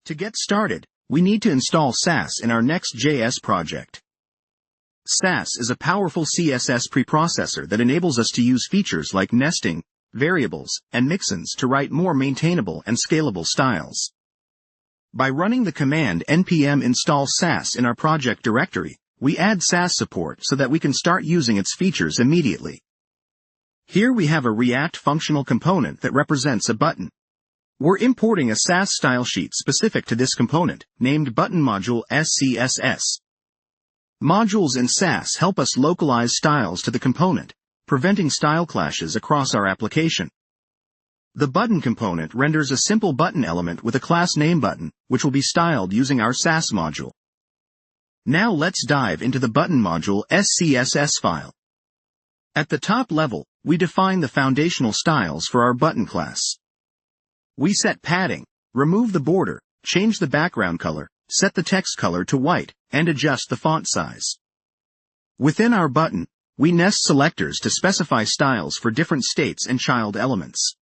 To get started, we need to install Sass in our NextJS project. Sass is a powerful CSS preprocessor that enables us to use features like nesting, variables, and mixins to write more maintainable and scalable styles. By running the command npm install Sass in our project directory, we add Sass support so that we can start using its features immediately. Here we have a React functional component that represents a button. We're importing a Sass style sheet specific to this component, named button module SCSS. Modules in Sass help us localize styles to the component, preventing style clashes across our application. The button component renders a simple button element with a class name button, which will be styled using our Sass module. Now let's dive into the button module SCSS file. At the top level, we define the foundational styles for our button class. We set padding, remove the border, change the background color, set the text color to white, and adjust the font size. Within our button, we nest selectors to specify styles for different states and child elements.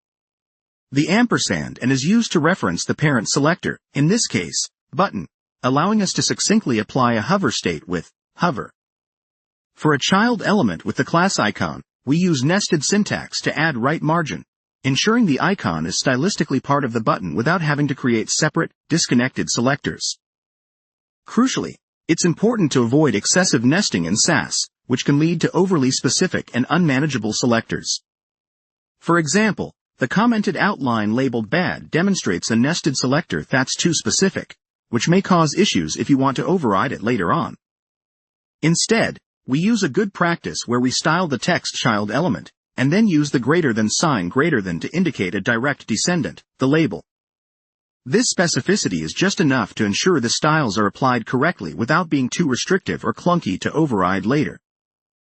The ampersand is used to reference the parent selector, in this case, button, allowing us to succinctly apply a hover state with hover. For a child element with the class icon, we use nested syntax to add right margin, ensuring the icon is stylistically part of the button without having to create separate, disconnected selectors. Crucially, it's important to avoid excessive nesting in Sass, which can lead to overly specific and unmanageable selectors. For example, the commented outline labeled bad demonstrates a nested selector that's too specific, which may cause issues if you want to override it later on. Instead, we use a good practice where we style the text child element, and then use the greater than sign greater than to indicate a direct descendant, the label. This specificity is just enough to ensure the styles are applied correctly without being too restrictive or clunky to override later.